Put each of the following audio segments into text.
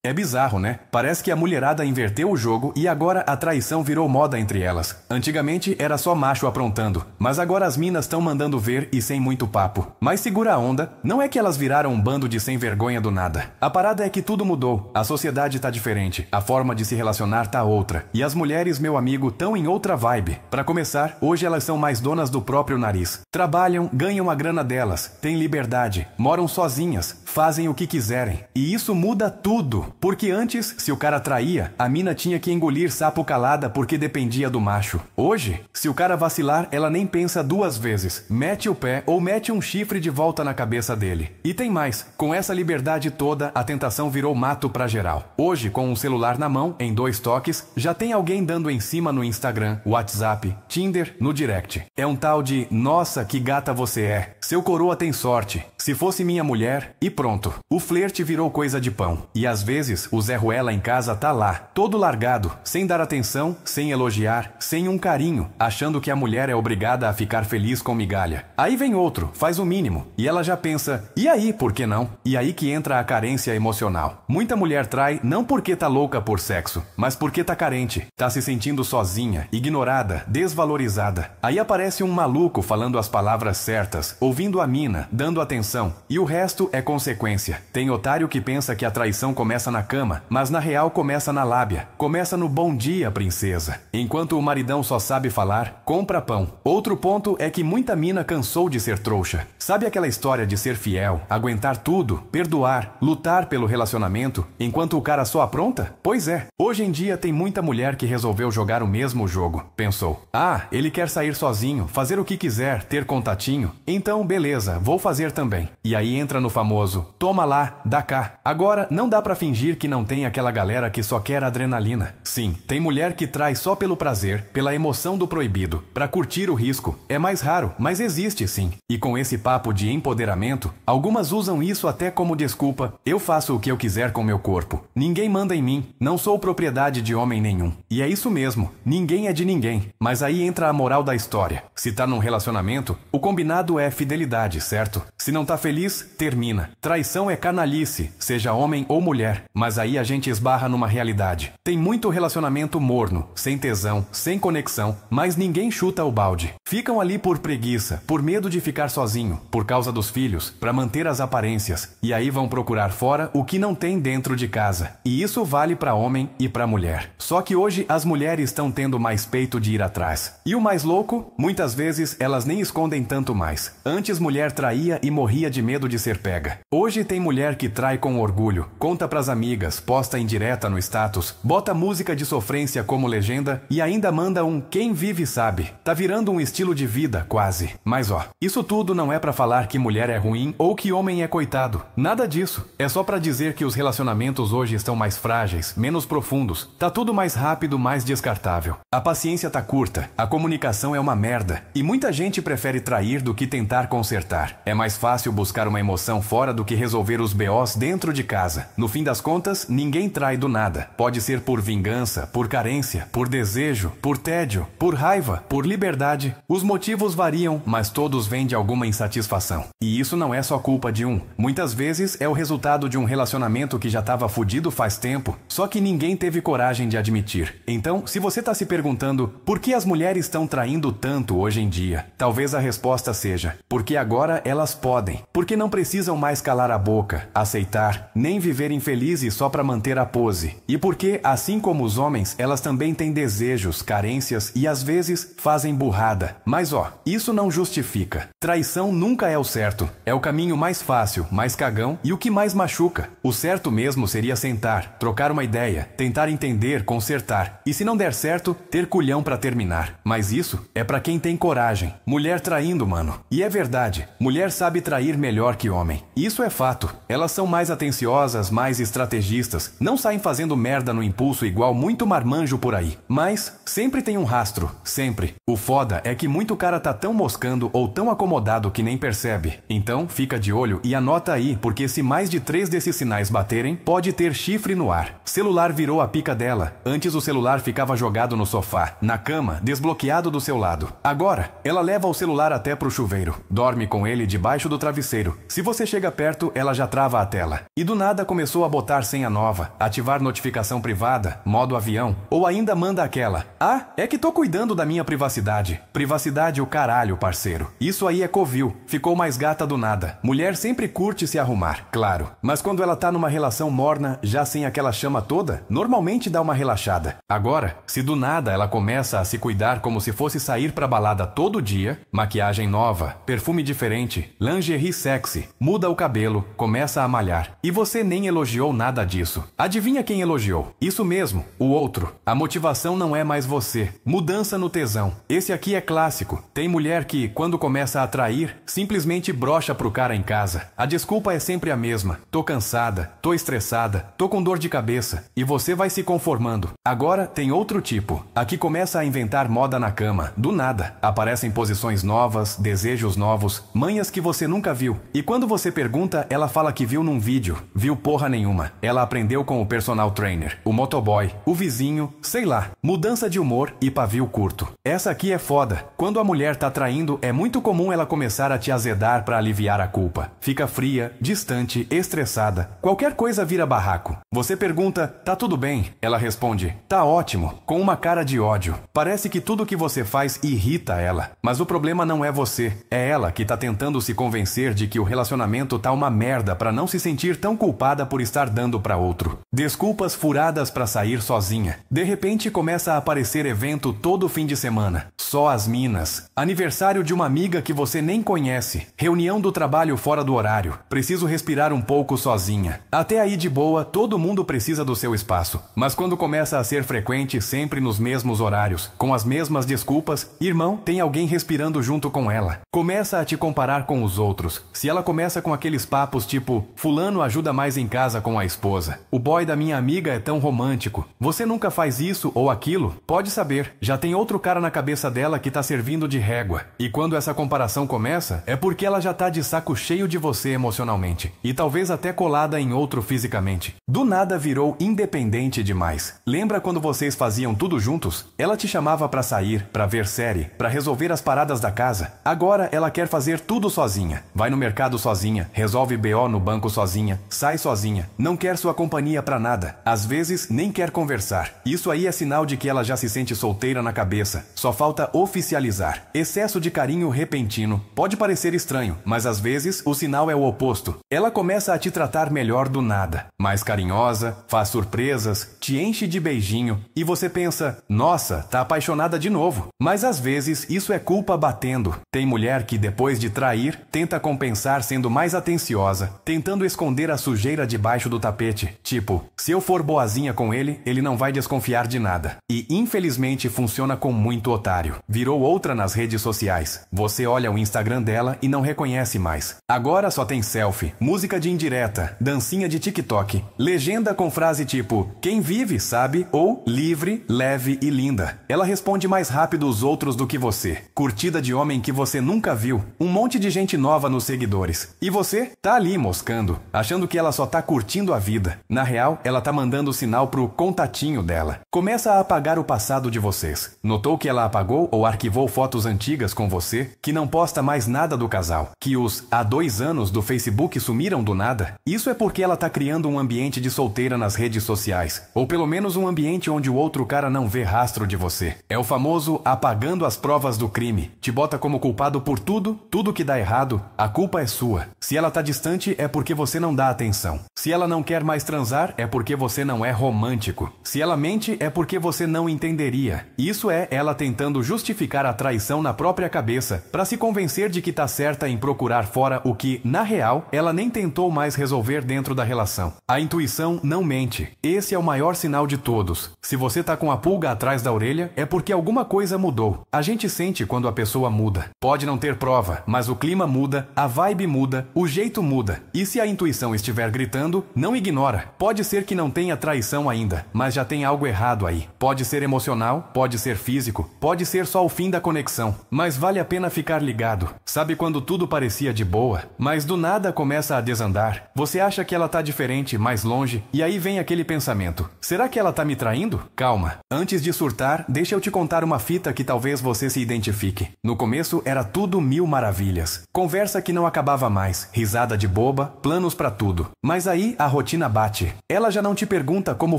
É bizarro, né? Parece que a mulherada inverteu o jogo e agora a traição virou moda entre elas. Antigamente era só macho aprontando, mas agora as minas estão mandando ver e sem muito papo. Mas segura a onda, não é que elas viraram um bando de sem vergonha do nada. A parada é que tudo mudou, a sociedade tá diferente, a forma de se relacionar tá outra. E as mulheres, meu amigo, tão em outra vibe. Pra começar, hoje elas são mais donas do próprio nariz. Trabalham, ganham a grana delas, têm liberdade, moram sozinhas, fazem o que quiserem. E isso muda tudo. Porque antes, se o cara traía, a mina tinha que engolir sapo calada porque dependia do macho. Hoje, se o cara vacilar, ela nem pensa duas vezes. Mete o pé ou mete um chifre de volta na cabeça dele. E tem mais, com essa liberdade toda, a tentação virou mato pra geral. Hoje, com um celular na mão, em 2 toques, já tem alguém dando em cima no Instagram, WhatsApp, Tinder, no direct. É um tal de, nossa, que gata você é. Seu coroa tem sorte. Se fosse minha mulher, e pronto. O flerte virou coisa de pão. E às vezes, o Zé Ruela em casa tá lá, todo largado, sem dar atenção, sem elogiar, sem um carinho, achando que a mulher é obrigada a ficar feliz com migalha. Aí vem outro, faz o mínimo, e ela já pensa, e aí, por que não? E aí que entra a carência emocional. Muita mulher trai não porque tá louca por sexo, mas porque tá carente, tá se sentindo sozinha, ignorada, desvalorizada. Aí aparece um maluco falando as palavras certas, ouvindo a mina, dando atenção, e o resto é consequência. Tem otário que pensa que a traição começa na cama, mas na real começa na lábia, começa no bom dia, princesa. Enquanto o maridão só sabe falar, compra pão. Outro ponto é que muita mina cansou de ser trouxa. Sabe aquela história de ser fiel, aguentar tudo, perdoar, lutar pelo relacionamento, enquanto o cara só apronta? Pois é, hoje em dia tem muita mulher que resolveu jogar o mesmo jogo. Pensou, ah, ele quer sair sozinho, fazer o que quiser, ter contatinho, então beleza, vou fazer também. E aí entra no famoso, toma lá, dá cá. Agora não dá pra fingir que não tem aquela galera que só quer adrenalina. Sim, tem mulher que trai só pelo prazer, pela emoção do proibido, pra curtir o risco. É mais raro, mas existe sim. E com esse papo de empoderamento, algumas usam isso até como desculpa. Eu faço o que eu quiser com meu corpo. Ninguém manda em mim. Não sou propriedade de homem nenhum. E é isso mesmo. Ninguém é de ninguém. Mas aí entra a moral da história. Se tá num relacionamento, o combinado é fidelidade, certo? Se não tá feliz, termina. Traição é canalice, seja homem ou mulher. Mas aí a gente esbarra numa realidade. Tem muito relacionamento morno, sem tesão, sem conexão, mas ninguém chuta o balde. Ficam ali por preguiça, por medo de ficar sozinho, por causa dos filhos, para manter as aparências. E aí vão procurar fora o que não tem dentro de casa. E isso vale para homem e para mulher. Só que hoje as mulheres estão tendo mais peito de ir atrás. E o mais louco, muitas vezes elas nem escondem tanto mais. Antes mulher traía e morria de medo de ser pega. Hoje tem mulher que trai com orgulho, conta pras amigas, posta em direta no status, bota música de sofrência como legenda e ainda manda um quem vive sabe. Tá virando um estilo de vida, quase. Mas ó, isso tudo não é pra falar que mulher é ruim ou que homem é coitado. Nada disso. É só pra dizer que os relacionamentos hoje estão mais frágeis, menos profundos. Tá tudo mais rápido, mais descartável. A paciência tá curta, a comunicação é uma merda. E muita gente prefere trair do que tentar consertar. É mais fácil buscar uma emoção fora do que resolver os BOs dentro de casa. No fim das contas, ninguém trai do nada. Pode ser por vingança, por carência, por desejo, por tédio, por raiva, por liberdade. Os motivos variam, mas todos vêm de alguma insatisfação. E isso não é só culpa de um. Muitas vezes é o resultado de um relacionamento que já estava fudido faz tempo, só que ninguém teve coragem de admitir. Então, se você está se perguntando por que as mulheres estão traindo tanto hoje em dia, talvez a resposta seja porque agora elas podem, porque não precisam mais calar a boca, aceitar, nem viver infelizes só para manter a pose. E porque, assim como os homens, elas também têm desejos, carências e às vezes fazem burrada. Mas ó, isso não justifica. Traição nunca é o certo. É o caminho mais fácil, mais cagão e o que mais machuca. O certo mesmo seria sentar, trocar uma ideia, tentar entender, consertar. E se não der certo, ter culhão pra terminar. Mas isso é pra quem tem coragem. Mulher traindo, mano. E é verdade, mulher sabe trair melhor que homem. Isso é fato. Elas são mais atenciosas, mais estrategistas. Não saem fazendo merda no impulso igual muito marmanjo por aí. Mas sempre tem um rastro. Sempre. O foda é que muito cara tá tão moscando ou tão acomodado que nem percebe. Então, fica de olho e anota aí, porque se mais de 3 desses sinais baterem, pode ter chifre no ar. Celular virou a pica dela. Antes o celular ficava jogado no sofá, na cama, desbloqueado do seu lado. Agora, ela leva o celular até pro chuveiro. Dorme com ele debaixo do travesseiro. Se você chega perto, ela já trava a tela. E do nada começou a botar senha nova, ativar notificação privada, modo avião, ou ainda manda aquela: "Ah, é que tô cuidando da minha privacidade." Privacidade o caralho, parceiro. Isso aí é covil. Ficou mais gata do nada. Mulher sempre curte se arrumar, claro. Mas quando ela tá numa relação morna, já sem aquela chama toda, normalmente dá uma relaxada. Agora, se do nada ela começa a se cuidar como se fosse sair pra balada todo dia, maquiagem nova, perfume diferente, lingerie sexy, muda o cabelo, começa a malhar. E você nem elogiou nada disso. Adivinha quem elogiou? Isso mesmo, o outro. A motivação não é mais você. Mudança no tesão. Esse aqui é clássico. Tem mulher que, quando começa a atrair, simplesmente brocha pro cara em casa. A desculpa é sempre a mesma. Tô cansada, tô estressada, tô com dor de cabeça. E você vai se conformando. Agora tem outro tipo. Aqui começa a inventar moda na cama. Do nada. Aparecem posições novas, desejos novos, manhas que você nunca viu. E quando você pergunta, ela fala que viu num vídeo. Viu porra nenhuma. Ela aprendeu com o personal trainer, o motoboy, o vizinho, sei lá. Mudança de humor e pavio curto. Essa aqui é foda. Quando a mulher tá traindo, é muito comum ela começar a te azedar pra aliviar a culpa. Fica fria, distante, estressada. Qualquer coisa vira barraco. Você pergunta: "Tá tudo bem?" Ela responde: "Tá ótimo", com uma cara de ódio. Parece que tudo que você faz irrita ela. Mas o problema não é você. É ela que tá tentando se convencer de que o relacionamento tá uma merda pra não se sentir tão culpada por estar dando pra outro. Desculpas furadas pra sair sozinha. De repente começa a aparecer evento todo fim de semana. Só as minas. Aniversário de uma amiga que você nem conhece. Reunião do trabalho fora do horário. Preciso respirar um pouco sozinha. Até aí de boa, todo mundo precisa do seu espaço. Mas quando começa a ser frequente, sempre nos mesmos horários, com as mesmas desculpas, irmão, tem alguém respirando junto com ela. Começa a te comparar com os outros. Se ela começa com aqueles papos tipo: "Fulano ajuda mais em casa com a esposa. O boy da minha amiga é tão romântico. Você nunca faz isso ou aquilo?" Pode saber, já tem outro cara na cabeça dela que tá servindo de régua. E quando essa comparação começa, é porque ela já tá de saco cheio de você emocionalmente. E talvez até colada em outro fisicamente. Do nada virou independente demais. Lembra quando vocês faziam tudo juntos? Ela te chamava pra sair, pra ver série, pra resolver as paradas da casa. Agora ela quer fazer tudo sozinha. Vai no mercado sozinha, resolve BO no banco sozinha, sai sozinha. Não quer sua companhia pra nada. Às vezes nem quer conversar. Isso aí é sinal de que ela já se sente solteira na cabeça. Só falta oficializar. Excesso de carinho repentino. Pode parecer estranho, mas às vezes o sinal é o oposto. Ela começa a te tratar melhor do nada. Mais carinhosa, faz surpresas, te enche de beijinho e você pensa: "Nossa, tá apaixonada de novo." Mas às vezes isso é culpa batendo. Tem mulher que depois de trair, tenta compensar sendo mais atenciosa, tentando esconder a sujeira debaixo do tapete. Tipo, se eu for boazinha com ele, ele não vai desconfiar de nada. E infelizmente funciona com muito otário. Virou outra nas redes sociais. Você olha o Instagram dela e não reconhece mais. Agora só tem selfie, música de indireta, dancinha de TikTok, legenda com frase tipo: "Quem vive sabe", ou "livre, leve e linda". Ela responde mais rápido os outros do que você. Curtida de homem que você nunca viu. Um monte de gente nova nos seguidores. E você tá ali moscando, achando que ela só tá curtindo a vida. Na real, ela tá mandando sinal pro contatinho dela. Começa a apagar o passado de vocês. Notou que ela apagou ou arquivou fotos antigas com você? Que não posta mais nada do casal? Que os há 2 anos do Facebook sumiram do nada? Isso é porque ela tá criando um ambiente de solteira nas redes sociais. Ou pelo menos um ambiente onde o outro cara não vê rastro de você. É o famoso apagando as provas do crime. Te bota como culpado por tudo, tudo que dá errado, a culpa é sua. Se ela tá distante, é porque você não dá atenção. Se ela não quer mais transar, é porque você não é romântico. Se ela mente, é porque você não entenderia. Isso é ela tentando justificar a traição na própria cabeça, pra se convencer de que tá certa em procurar fora o que, na real, ela nem tentou mais resolver dentro da relação. A intuição não mente. Esse é o maior sinal de todos. Se você tá com a pulga atrás da orelha, é porque alguma coisa mudou. A gente sente quando a pessoa muda. Pode não ter prova, mas o clima muda, a vibe muda, o jeito muda. E se a intuição estiver gritando, não ignora. Pode ser que não tenha traição ainda, mas já tem algo errado aí. Pode ser emocional, pode ser físico, pode ser só o fim da conexão. Mas vale a pena ficar ligado. Sabe quando tudo parecia de boa, mas do nada começa a desandar? Você acha que ela tá diferente, mais longe longe e aí vem aquele pensamento: será que ela tá me traindo? Calma. Antes de surtar, deixa eu te contar uma fita que talvez você se identifique. No começo era tudo mil maravilhas. Conversa que não acabava mais, risada de boba, planos pra tudo. Mas aí a rotina bate. Ela já não te pergunta como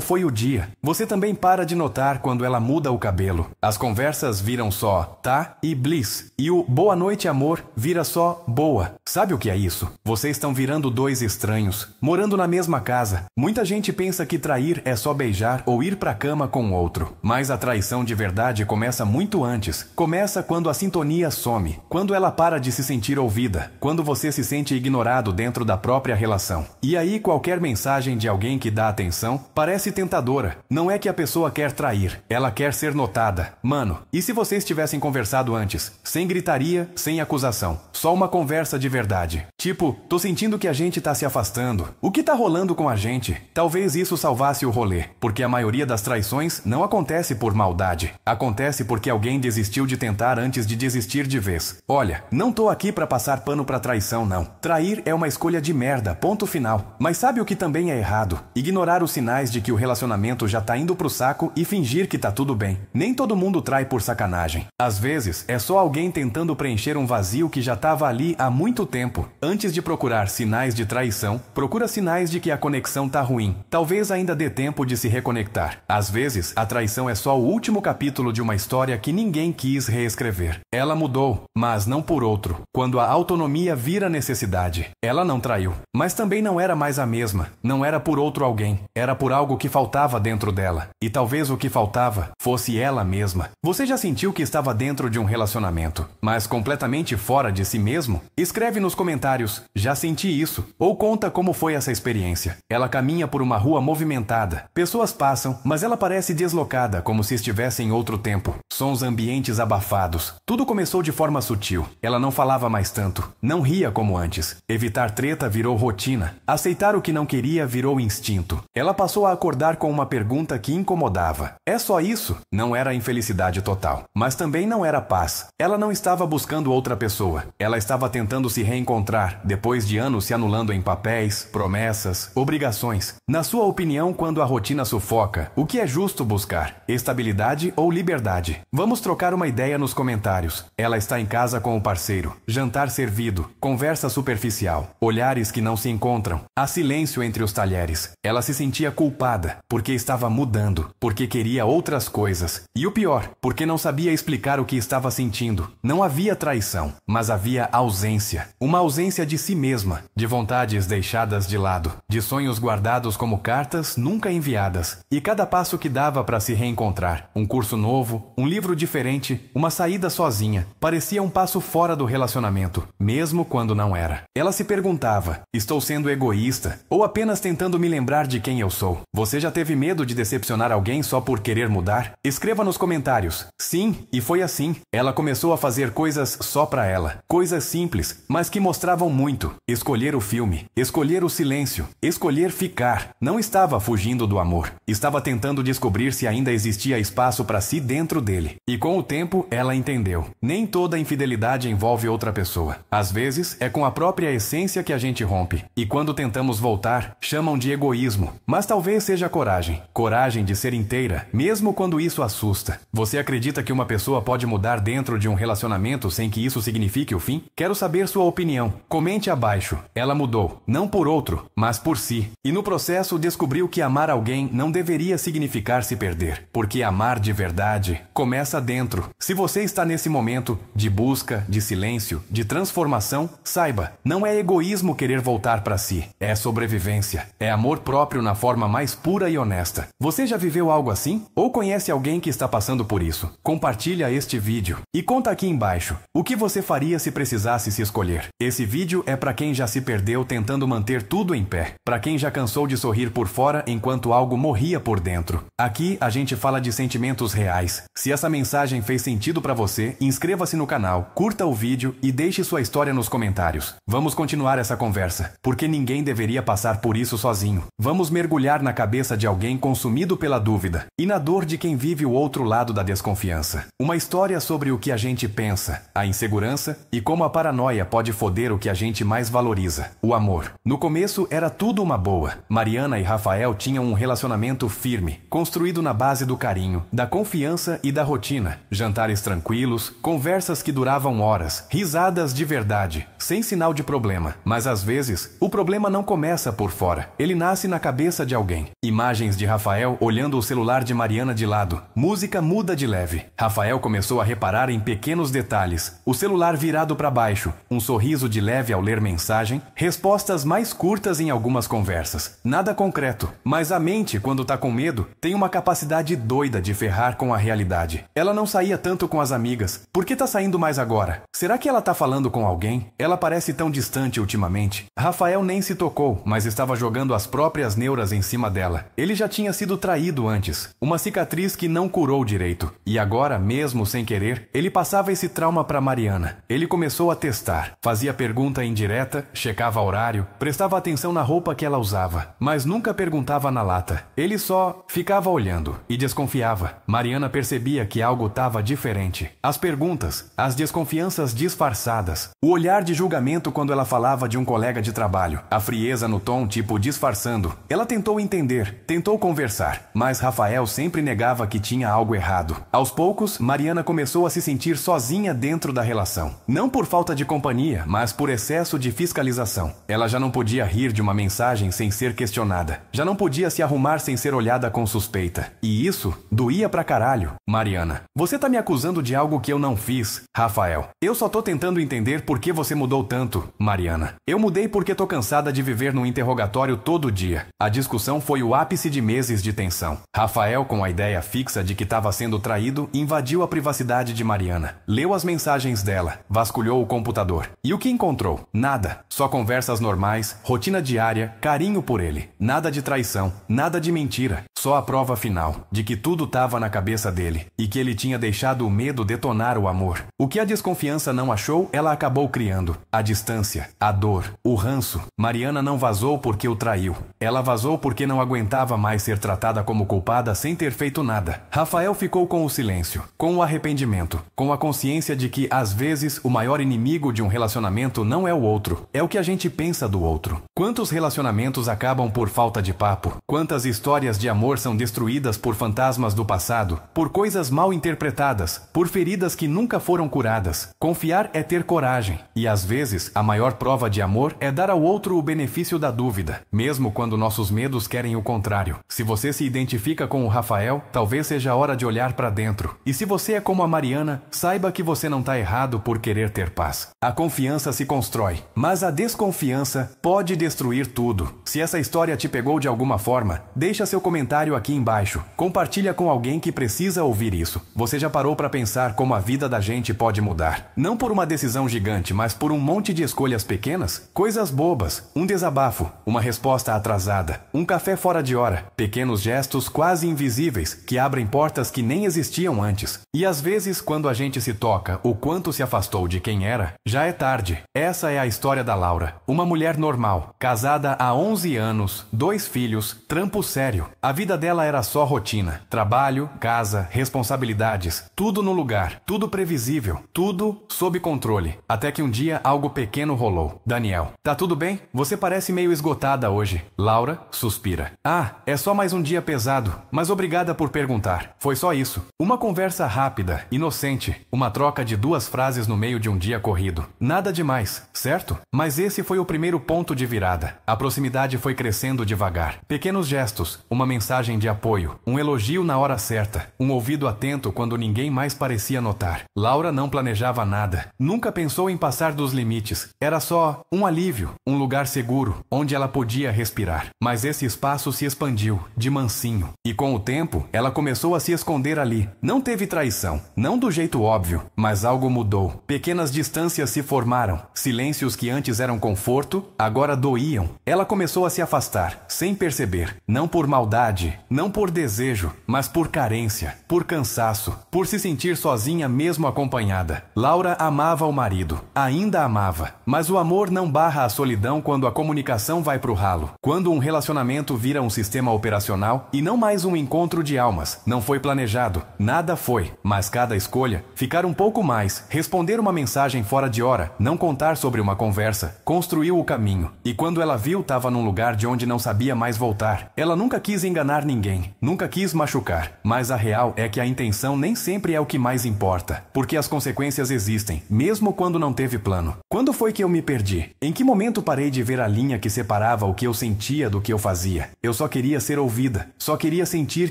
foi o dia. Você também para de notar quando ela muda o cabelo. As conversas viram só tá e bliss. E o boa noite amor vira só boa. Sabe o que é isso? Vocês estão virando dois estranhos, morando na mesma casa. Muita gente pensa que trair é só beijar ou ir pra cama com outro. Mas a traição de verdade começa muito antes. Começa quando a sintonia some, quando ela para de se sentir ouvida, quando você se sente ignorado dentro da própria relação. E aí qualquer mensagem de alguém que dá atenção parece tentadora. Não é que a pessoa quer trair, ela quer ser notada. Mano, e se vocês tivessem conversado antes? Sem gritaria, sem acusação. Só uma conversa de verdade. Tipo, tô sentindo que a gente tá se afastando. O que tá rolando com a gente? Talvez isso salvasse o rolê, porque a maioria das traições não acontece por maldade. Acontece porque alguém desistiu de tentar antes de desistir de vez. Olha, não tô aqui pra passar pano pra traição, não. Trair é uma escolha de merda, ponto final. Mas sabe o que também é errado? Ignorar os sinais de que o relacionamento já tá indo pro saco e fingir que tá tudo bem. Nem todo mundo trai por sacanagem. Às vezes, é só alguém tentando preencher um vazio que já tava ali há muito tempo. Antes de procurar sinais de traição, procura sinais de que a conexão tá ruim. Talvez ainda dê tempo de se reconectar. Às vezes, a traição é só o último capítulo de uma história que ninguém quis reescrever. Ela mudou, mas não por outro. Quando a autonomia vira necessidade. Ela não traiu, mas também não era mais a mesma. Não era por outro alguém. Era por algo que faltava dentro dela. E talvez o que faltava fosse ela mesma. Você já sentiu que estava dentro de um relacionamento, mas completamente fora de si mesmo? Escreve nos comentários: já senti isso. Ou conta como foi essa experiência. Ela caminha por uma rua movimentada. Pessoas passam, mas ela parece deslocada, como se estivesse em outro tempo. Sons ambientes abafados. Tudo começou de forma sutil. Ela não falava mais tanto. Não ria como antes. Evitar treta virou rotina. Aceitar o que não queria virou instinto. Ela passou a acordar com uma pergunta que incomodava. É só isso? Não era infelicidade total. Mas também não era paz. Ela não estava buscando outra pessoa. Ela estava tentando se reencontrar, depois de anos se anulando em papéis, promessas, obrigações. Na sua opinião, quando a rotina sufoca, o que é justo buscar? Estabilidade ou liberdade? Vamos trocar uma ideia nos comentários. Ela está em casa com o parceiro. Jantar servido. Conversa superficial. Olhares que não se encontram. Há silêncio entre os talheres. Ela se sentia culpada, porque estava mudando, porque queria outras coisas. E o pior, porque não sabia explicar o que estava sentindo. Não havia traição, mas havia ausência. Uma ausência de si mesma, de vontades deixadas de lado, de sonhos guardados como cartas nunca enviadas. E cada passo que dava para se reencontrar, um curso novo, um livro diferente, uma saída sozinha, parecia um passo fora do relacionamento, mesmo quando não era. Ela se perguntava: estou sendo egoísta ou apenas tentando me lembrar de quem eu sou? Você já teve medo de decepcionar alguém só por querer mudar? Escreva nos comentários. Sim, e foi assim. Ela começou a fazer coisas só pra ela. Coisas simples, mas que mostravam muito. Escolher o filme, escolher o silêncio, escolher ficar. Não estava fugindo do amor. Estava tentando descobrir se ainda existia espaço para si dentro dele. E com o tempo, ela entendeu. Nem toda infidelidade envolve outra pessoa. Às vezes, é com a própria essência que a gente rompe. E quando tentamos voltar, chamam de egoísmo. Mas talvez seja coragem. Coragem de ser inteira, mesmo quando isso assusta. Você acredita que uma pessoa pode mudar dentro de um relacionamento sem que isso signifique o fim? Quero saber sua opinião. Comente abaixo. Ela mudou, não por outro, mas por si. E no processo descobriu que amar alguém não deveria significar se perder. Porque amar de verdade começa dentro. Se você está nesse momento de busca, de silêncio, de transformação, saiba, não é egoísmo querer voltar para si. É sobrevivência. É amor próprio na forma mais pura e honesta. Você já viveu algo assim? Ou conhece alguém que está passando por isso? Compartilha este vídeo. E conta aqui embaixo o que você faria se precisasse se escolher. Esse vídeo é para quem já se perdeu tentando manter tudo em pé. Para quem já cansou de sorrir por fora enquanto algo morria por dentro. Aqui a gente fala de sentimentos reais. Se essa mensagem fez sentido para você, inscreva-se no canal, curta o vídeo e deixe sua história nos comentários. Vamos continuar essa conversa, porque ninguém deveria passar por isso sozinho. Vamos mergulhar na cabeça de alguém consumido pela dúvida e na dor de quem vive o outro lado da desconfiança. Uma história sobre o que a gente pensa, a insegurança e como a paranoia pode foder o que a gente mais valoriza, o amor. No começo era tudo uma boa. Mariana e Rafael tinham um relacionamento firme, construído na base do carinho, da confiança e da rotina. Jantares tranquilos, conversas que duravam horas, risadas de verdade, sem sinal de problema. Mas às vezes, o problema não começa por fora. Ele nasce na cabeça de alguém. Imagens de Rafael olhando o celular de Mariana de lado. Música muda de leve. Rafael começou a reparar em pequenos detalhes. O celular virado para baixo, um sorriso de leve ao ler mensagem, respostas mais curtas em algumas conversas. Nada concreto, mas a mente, quando tá com medo, tem uma capacidade doida de ferrar com a realidade. Ela não saía tanto com as amigas. Por que tá saindo mais agora? Será que ela tá falando com alguém? Ela parece tão distante ultimamente. Rafael nem se tocou, mas estava jogando as próprias neuras em cima dela. Ele já tinha sido traído antes. Uma cicatriz que não curou direito. E agora, mesmo sem querer, ele passava esse trauma para Mariana. Ele começou a testar. Fazia pergunta indireta, checava horário, prestava atenção na roupa que ela usava, mas nunca perguntava na lata. Ele só ficava olhando e desconfiava. Mariana percebia que algo estava diferente. As perguntas, as desconfianças disfarçadas, o olhar de julgamento quando ela falava de um colega de trabalho, a frieza no tom, tipo disfarçando. Ela tentou entender, tentou conversar, mas Rafael sempre negava que tinha algo errado. Aos poucos, Mariana começou a se sentir sozinha dentro da relação. Não por falta de companhia, mas por excesso de fiscalização. Ela já não podia rir de uma mensagem sem ser questionada. Já não podia se arrumar sem ser olhada com suspeita. E isso doía pra caralho. Mariana: você tá me acusando de algo que eu não fiz. Rafael: eu só tô tentando entender por que você mudou tanto. Mariana: eu mudei porque tô cansada de viver num interrogatório todo dia. A discussão foi o ápice de meses de tensão. Rafael, com a ideia fixa de que estava sendo traído, invadiu a privacidade de Mariana. Leu as mensagens dela, vasculhou o computador. E o que encontrou? Nada. Só conversas normais, rotina diária, carinho por ele. Nada de traição, nada de mentira. Só a prova final de que tudo estava na cabeça dele e que ele tinha deixado o medo detonar o amor. O que a desconfiança não achou, ela acabou criando. A distância, a dor, o ranço. Mariana não vazou porque o traiu. Ela vazou porque não aguentava mais ser tratada como culpada sem ter feito nada. Rafael ficou com o silêncio, com o arrependimento, com a consciência de que, às vezes, o maior inimigo de um relacionamento não é o outro, é o que a gente pensa do outro. Quantos relacionamentos acabam por falta de papo? Quantas histórias de amor são destruídas por fantasmas do passado, por coisas mal interpretadas, por feridas que nunca foram curadas? Confiar é ter coragem, e às vezes a maior prova de amor é dar ao outro o benefício da dúvida, mesmo quando nossos medos querem o contrário. Se você se identifica com o Rafael, talvez seja a hora de olhar para dentro. E se você é como a Mariana, saiba que você não está errado por querer ter paz. A confiança se constrói, mas a desconfiança pode destruir tudo. Se essa história te pegou de alguma forma, deixa seu comentário aqui embaixo. Compartilha com alguém que precisa ouvir isso. Você já parou para pensar como a vida da gente pode mudar? Não por uma decisão gigante, mas por um monte de escolhas pequenas? Coisas bobas, um desabafo, uma resposta atrasada, um café fora de hora, pequenos gestos quase invisíveis que abrem portas que nem existiam antes. E às vezes, quando a gente se toca o quanto se afastou de quem era, já é tarde. Essa é a história da Laura, uma mulher normal, casada há 11 anos, 2 filhos, trampo sério. A vida dela era só rotina, trabalho, casa, responsabilidades, tudo no lugar, tudo previsível, tudo sob controle. Até que um dia algo pequeno rolou. Daniel: tá tudo bem? Você parece meio esgotada hoje. Laura suspira: ah, é só mais um dia pesado, mas obrigada por perguntar. Foi só isso. Uma conversa rápida, inocente, uma troca de 2 frases no meio de um dia corrido. Nada demais, certo? Mas esse foi o primeiro ponto de virada. A proximidade foi crescendo devagar. Pequenos gestos, uma mensagem de apoio, um elogio na hora certa, um ouvido atento quando ninguém mais parecia notar. Laura não planejava nada. Nunca pensou em passar dos limites. Era só um alívio, um lugar seguro, onde ela podia respirar. Mas esse espaço se expandiu, de mansinho. E com o tempo, ela começou a se esconder ali. Não teve traição, não do jeito óbvio, mas algo mudou. Pequenas distâncias se formaram. Silêncios que antes eram conforto, agora doíam. Ela começou a se afastar, sem perceber. Não por maldade, não por desejo, mas por carência, por cansaço, por se sentir sozinha mesmo acompanhada. Laura amava o marido, ainda amava. Mas o amor não barra a solidão quando a comunicação vai pro ralo. Quando um relacionamento vira um sistema operacional e não mais um encontro de almas. Não foi planejado, nada foi. Mas cada escolha, ficar um pouco mais, responder uma mensagem fora de hora, não contar sobre uma conversa, construiu o caminho. E quando ela viu, estava num lugar de onde não sabia mais voltar. Ela nunca quis enganar ninguém, nunca quis machucar. Mas a real é que a intenção nem sempre é o que mais importa, porque as consequências existem, mesmo quando não teve plano. Quando foi que eu me perdi? Em que momento parei de ver a linha que separava o que eu sentia do que eu fazia? Eu só queria ser ouvida, só queria sentir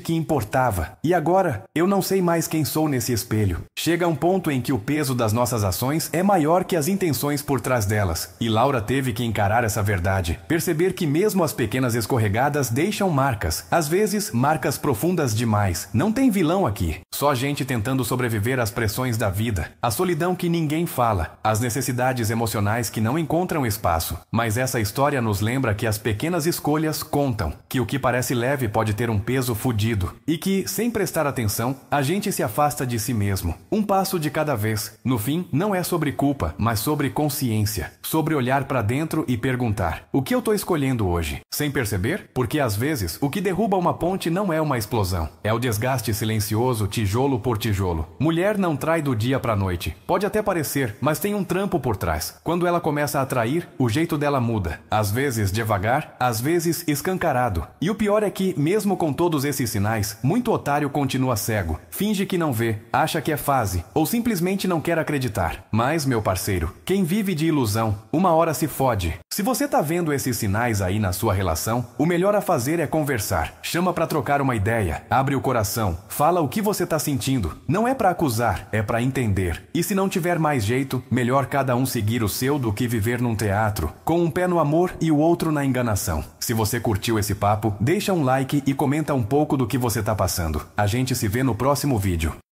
que importava. E agora, eu não sei mais quem sou nesse espelho. Chega um ponto em que o peso das nossas ações é maior que as intenções por trás delas. E Laura teve que encarar essa verdade. Perceber que mesmo as pequenas escorregadas deixam marcas. Às vezes, marcas profundas demais. Não tem vilão aqui. Só gente tentando sobreviver às pressões da vida. A solidão que ninguém fala. As necessidades emocionais que não encontram espaço. Mas essa história nos lembra que as pequenas escolhas contam. Que o que parece leve pode ter um peso fudido. E que, sem prestar atenção, a gente se afasta de si mesmo. Um passo de cada vez. No fim, não é sobre culpa, mas sobre consciência. Sobre olhar para dentro e perguntar: o que eu tô escolhendo hoje? Sem perceber? Porque às vezes, o que derruba uma ponte não é uma explosão. É o desgaste silencioso, tijolo por tijolo. Mulher não trai do dia pra noite. Pode até parecer, mas tem um trampo por trás. Quando ela começa a atrair, o jeito dela muda. Às vezes devagar, às vezes escancarado. E o pior é que, mesmo com todos esses sinais, muito otário continua cego. Finge que não vê, acha que é fase, ou simplesmente não quer acreditar. Mas, meu parceiro, quem vive de ilusão, uma hora se fode. Se você tá vendo esses sinais aí na sua relação, o melhor a fazer é conversar. Chama pra trocar uma ideia, abre o coração, fala o que você tá sentindo. Não é pra acusar, é pra entender. E se não tiver mais jeito, melhor cada um seguir o seu do que viver num teatro, com um pé no amor e o outro na enganação. Se você curtiu esse papo, deixa um like e comenta um pouco do que você tá passando. A gente se vê no próximo vídeo.